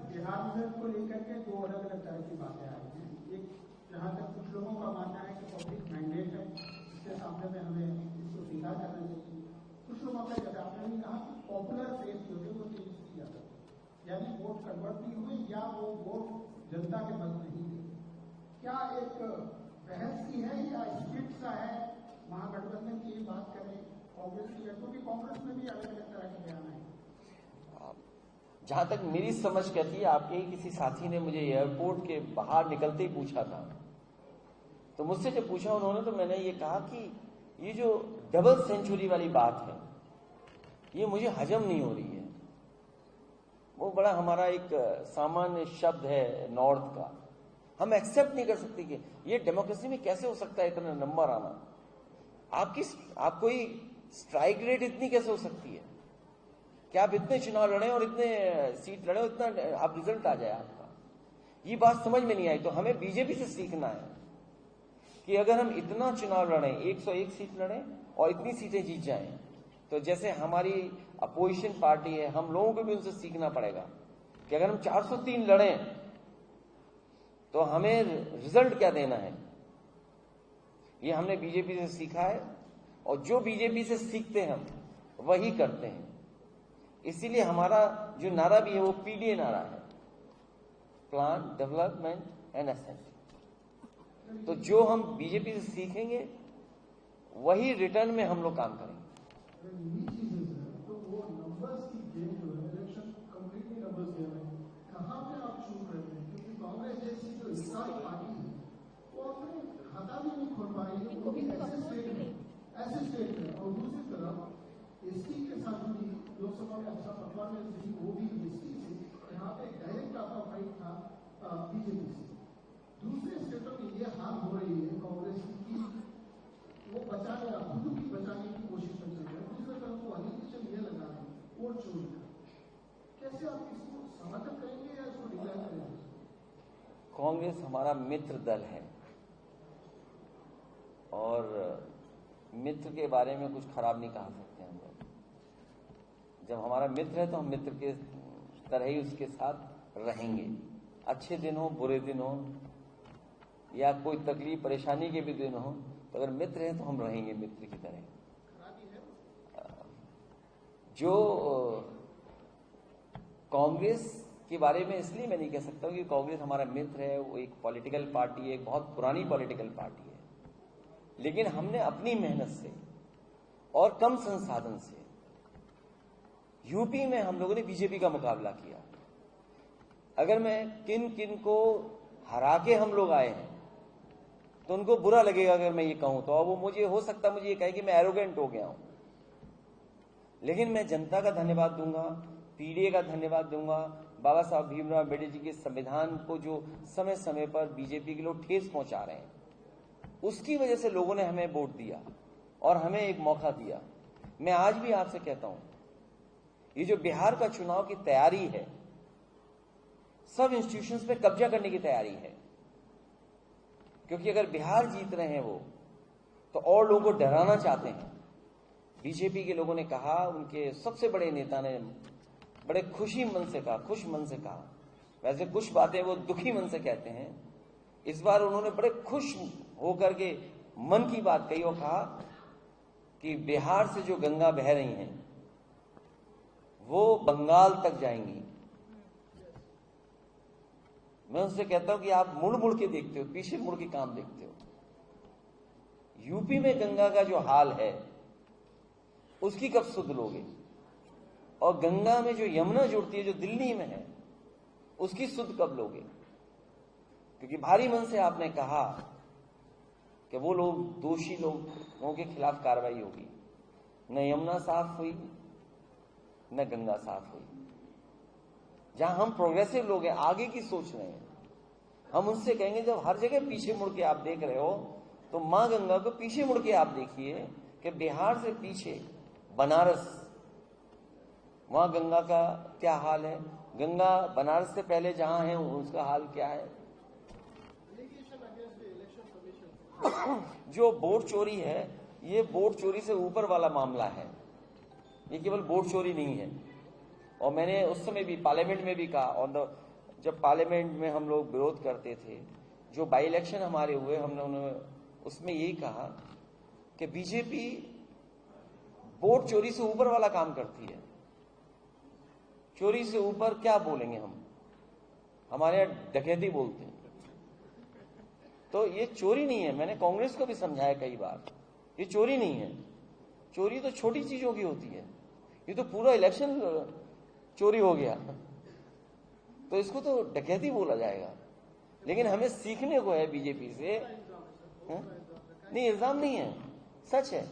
Bihar result को लेकर के दो अलग अलग तरह की बातें आ रही हैं। एक, जहाँ तक कुछ लोगों का मानना है कि पब्लिक मैंडेट है, इसके सामने में हमें इसको स्वीकार करना चाहिए। कुछ लोगों का, जैसे आपने भी कहा कि पॉपुलर फेस जो है वो चेंज किया था, यानी वोट कन्वर्ट नहीं हुए या वो वोट जनता के मन नहीं थे। क्या एक बहस की है या स्पिरिट सा है महागठबंधन की बात करें कांग्रेस की, क्योंकि कांग्रेस में भी अलग अलग तरह के बयान है। जहां तक मेरी समझ कहती है, आपके ही किसी साथी ने मुझे एयरपोर्ट के बाहर निकलते ही पूछा था, तो मुझसे जब पूछा उन्होंने, तो मैंने ये कहा कि ये जो डबल सेंचुरी वाली बात है, ये मुझे हजम नहीं हो रही है। वो बड़ा हमारा एक सामान्य शब्द है नॉर्थ का, हम एक्सेप्ट नहीं कर सकते कि ये डेमोक्रेसी में कैसे हो सकता है इतना नंबर आना। आपको ही स्ट्राइक रेट इतनी कैसे हो सकती है? क्या आप इतने चुनाव लड़े और इतने सीट लड़े और इतना आप रिजल्ट आ जाए आपका? ये बात समझ में नहीं आई। तो हमें बीजेपी से सीखना है कि अगर हम इतना चुनाव लड़े, 101 सीट लड़े और इतनी सीटें जीत जाएं, तो जैसे हमारी अपोजिशन पार्टी है, हम लोगों को भी उनसे सीखना पड़ेगा कि अगर हम 403 लड़े तो हमें रिजल्ट क्या देना है। ये हमने बीजेपी से सीखा है, और जो बीजेपी से सीखते हैं हम वही करते हैं। इसीलिए हमारा जो नारा भी है वो पीडीए नारा है, प्लान डेवलपमेंट एंड असेंबली। तो जो हम बीजेपी से सीखेंगे वही रिटर्न में हम लोग काम करेंगे। तो वो नंबर्स की गेम जो है, इलेक्शन कंप्लीटली नंबर्स गेम है, कहाँ पे आप चूक रहे हैं? क्योंकि कांग्रेस जैसी जो विशाल पार्टी है वो अपने खाता भी नहीं खोल पा रही है, वो भी ऐसे स्टेट में। और दूसरी तरफ एसटी के साथ भी लोकसभा में अच्छा परफॉर्मेंस दी, वो भी एसटी से, यहाँ पे डायरेक्ट आपका फाइट था बीजेपी से। दूसरे स्टेटों में ये हाल हो रही है कांग्रेस की, वो बचाने, खुद की बचाने की कोशिश में चल रहे हैं। दूसरे तरफ वो एलिगेशन ये लगा है वोट चोरी का। कैसे आप इसको समर्थन करेंगे या इसको डिक्लेयर करेंगे? कांग्रेस हमारा मित्र दल है, और मित्र के बारे में कुछ खराब नहीं कहा सकते हम लोग। जब हमारा मित्र है तो हम मित्र के तरह ही उसके साथ रहेंगे। अच्छे दिन हो, बुरे दिन हो, या कोई तकलीफ परेशानी के भी दिन हो, तो अगर मित्र हैं तो हम रहेंगे मित्र की तरह। जो कांग्रेस के बारे में इसलिए मैं नहीं कह सकता हूं कि कांग्रेस हमारा मित्र है, वो एक पॉलिटिकल पार्टी है, एक बहुत पुरानी पॉलिटिकल पार्टी है। लेकिन हमने अपनी मेहनत से और कम संसाधन से यूपी में हम लोगों ने बीजेपी का मुकाबला किया। अगर मैं किन किन को हरा के हम लोग आए हैं तो उनको बुरा लगेगा अगर मैं ये कहूं, तो वो मुझे हो सकता मुझे ये कहे कि मैं एरोगेंट हो गया हूं। लेकिन मैं जनता का धन्यवाद दूंगा, पीडीए का धन्यवाद दूंगा, बाबा साहब भीमराव अम्बेडकर जी के संविधान को जो समय समय पर बीजेपी के लोग ठेस पहुंचा रहे हैं, उसकी वजह से लोगों ने हमें वोट दिया और हमें एक मौका दिया। मैं आज भी आपसे कहता हूं, ये जो बिहार का चुनाव की तैयारी है, सब इंस्टीट्यूशंस पे कब्जा करने की तैयारी है। क्योंकि अगर बिहार जीत रहे हैं वो, तो और लोगों को डराना चाहते हैं। बीजेपी के लोगों ने कहा, उनके सबसे बड़े नेता ने बड़े खुश मन से कहा, वैसे कुछ बातें वो दुखी मन से कहते हैं, इस बार उन्होंने बड़े खुश होकर के मन की बात कही और कहा कि बिहार से जो गंगा बह रही हैं वो बंगाल तक जाएंगी। मैं उनसे कहता हूं कि आप मुड़ मुड़ के देखते हो, पीछे मुड़ के काम देखते हो। यूपी में गंगा का जो हाल है उसकी कब सुध लोगे? और गंगा में जो यमुना जुड़ती है, जो दिल्ली में है, उसकी सुध कब लोगे? क्योंकि भारी मन से आपने कहा कि वो लोग दोषी लोगों के खिलाफ कार्रवाई होगी। न यमुना साफ हुई, न गंगा साफ हुई। जहां हम प्रोग्रेसिव लोग हैं, आगे की सोच रहे हैं, हम उनसे कहेंगे जब हर जगह पीछे मुड़ के आप देख रहे हो, तो मां गंगा को पीछे मुड़ के आप देखिए कि बिहार से पीछे बनारस, वहां गंगा का क्या हाल है, गंगा बनारस से पहले जहां है उसका हाल क्या है। जो वोट चोरी है, ये वोट चोरी से ऊपर वाला मामला है, ये केवल वोट चोरी नहीं है। और मैंने उस समय भी पार्लियामेंट में भी कहा, जब पार्लियामेंट में हम लोग विरोध करते थे, जो बाई इलेक्शन हमारे हुए, हमने उसमें यही कहा कि बीजेपी वोट चोरी से ऊपर वाला काम करती है। चोरी से ऊपर क्या बोलेंगे हम, हमारे यहां डकैती बोलते हैं। तो ये चोरी नहीं है, मैंने कांग्रेस को भी समझाया कई बार, ये चोरी नहीं है। चोरी तो छोटी चीजों की होती है, ये तो पूरा इलेक्शन चोरी हो गया, तो इसको तो डकैती बोला जाएगा। लेकिन हमें सीखने को है बीजेपी से। नहीं, इल्जाम नहीं है, सच है।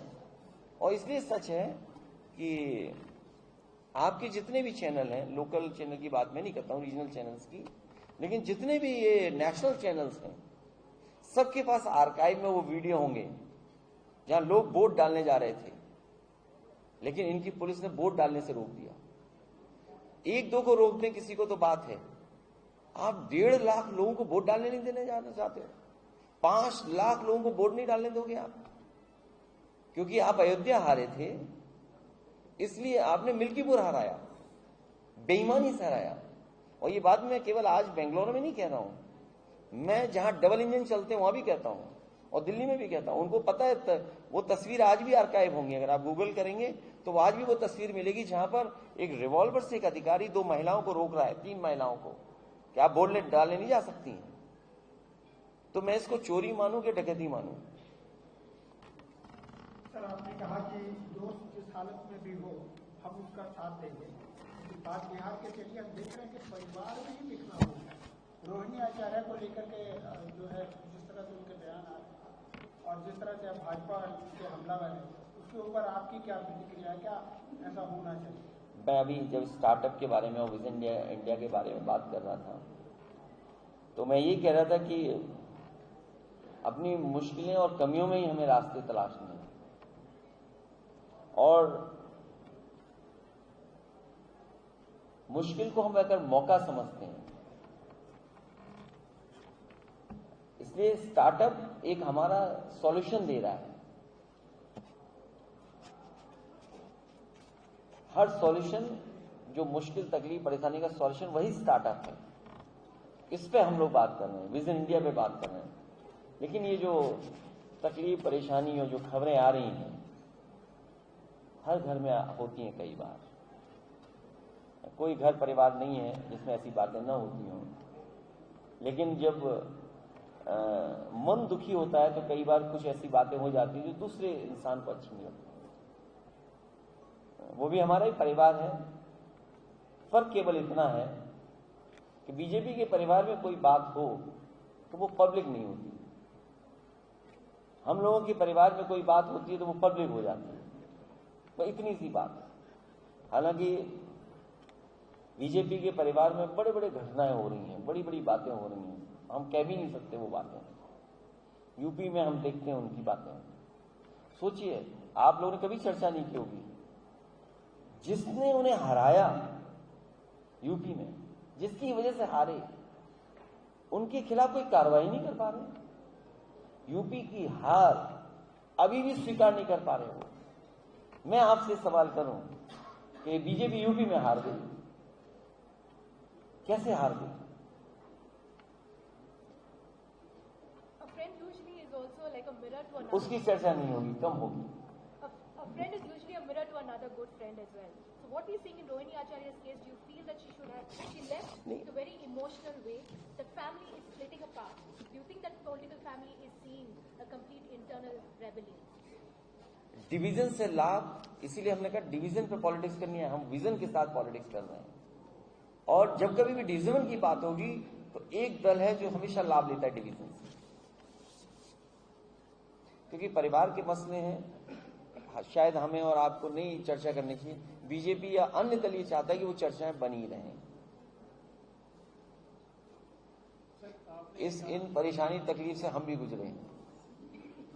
और इसलिए सच है कि आपके जितने भी चैनल हैं, लोकल चैनल की बात मैं नहीं करता हूं, रीजनल चैनल्स की, लेकिन जितने भी ये नेशनल चैनल्स हैं, सबके पास आर्काइव में वो वीडियो होंगे जहां लोग वोट डालने जा रहे थे, लेकिन इनकी पुलिस ने वोट डालने से रोक दिया। एक दो को रोक दें किसी को तो बात है, आप 1.5 लाख लोगों को वोट डालने नहीं देने जाना चाहते हो। 5 लाख लोगों को वोट नहीं डालने दोगे आप, क्योंकि आप अयोध्या हारे थे, इसलिए आपने मिल्कीपुर हराया, बेईमानी से हराया। और ये बात मैं केवल आज बेंगलोर में नहीं कह रहा हूं, मैं जहां डबल इंजन चलते हैं वहां भी कहता हूं, और दिल्ली में भी कहता हूं। उनको पता है, वो तस्वीर आज भी आर्काइव होंगी, अगर आप गूगल करेंगे तो आज भी वो तस्वीर मिलेगी जहां पर एक रिवॉल्वर से एक अधिकारी 2 महिलाओं को रोक रहा है, 3 महिलाओं को, कि आप वोट डालने नहीं जा सकती हैं। तो मैं इसको चोरी मानूं कि डकैती मानूं? सर, आपने कहा कि दोस्त जिस हालत में भी हो हम उसका साथ देंगे। बात बिहार के चलिए, हम देख रहे हैं कि परिवार में ही लिखना होता है। रोहिणी आचार्य को लेकर के जो है, जिस तरह से उनके बयान आ रहे हैं और जिस तरह से भाजपा के हमलावर है, उसके ऊपर आपकी क्या प्रतिक्रिया है? क्या ऐसा होना चाहिए? मैं अभी जब स्टार्टअप के बारे में और विजन इंडिया के बारे में बात कर रहा था, तो मैं ये कह रहा था कि अपनी मुश्किलें और कमियों में ही हमें रास्ते तलाशने हैं, और मुश्किल को हम अगर मौका समझते हैं। इसलिए स्टार्टअप एक हमारा सॉल्यूशन दे रहा है। हर सॉल्यूशन, जो मुश्किल तकलीफ परेशानी का सॉल्यूशन, वही स्टार्टअप है। इस पे हम लोग बात कर रहे हैं, विजन इंडिया पे बात कर रहे हैं। लेकिन ये जो तकलीफ परेशानी और जो खबरें आ रही हैं, हर घर में होती हैं। कई बार कोई घर परिवार नहीं है जिसमें ऐसी बातें न होती हों, लेकिन जब मन दुखी होता है तो कई बार कुछ ऐसी बातें हो जाती हैं जो दूसरे इंसान को अच्छी नहीं लगती। वो भी हमारा ही परिवार है। फर्क केवल इतना है कि बीजेपी के परिवार में कोई बात हो तो वो पब्लिक नहीं होती, हम लोगों के परिवार में कोई बात होती है तो वो पब्लिक हो जाती है। तो इतनी सी बात। हालांकि बीजेपी के परिवार में बड़े बड़े घटनाएं हो रही हैं, बड़ी बड़ी बातें हो रही हैं, हम कह भी नहीं सकते वो बातें। यूपी में हम देखते हैं उनकी बातें। सोचिए, आप लोगों ने कभी चर्चा नहीं की होगी, जिसने उन्हें हराया यूपी में, जिसकी वजह से हारे, उनके खिलाफ कोई कार्रवाई नहीं कर पा रहे। यूपी की हार अभी भी स्वीकार नहीं कर पा रहे हो। मैं आपसे सवाल करूं कि बीजेपी यूपी में हार गई, कैसे हार गई? उसकी चर्चा नहीं होगी, कम होगी। A friend is usually a mirror to another good friend as well. So what we're seeing in Rohini Acharya's case, do you feel that she left in a very emotional way? The family is splitting apart. Do you think that political family is seeing a complete internal rebellion? Division से लाभ, इसीलिए हमने कहा division पे politics करनी है। हम vision के साथ पॉलिटिक्स कर रहे हैं, और जब कभी भी डिवीजन की बात होगी तो एक दल है जो हमेशा लाभ लेता है डिवीजन से, क्योंकि परिवार के मसले हैं। शायद हमें और आपको नहीं चर्चा करनी चाहिए, बीजेपी या अन्य दल ये चाहता है कि वो चर्चाएं बनी रहें। इन परेशानी तकलीफ से हम भी गुजरे हैं।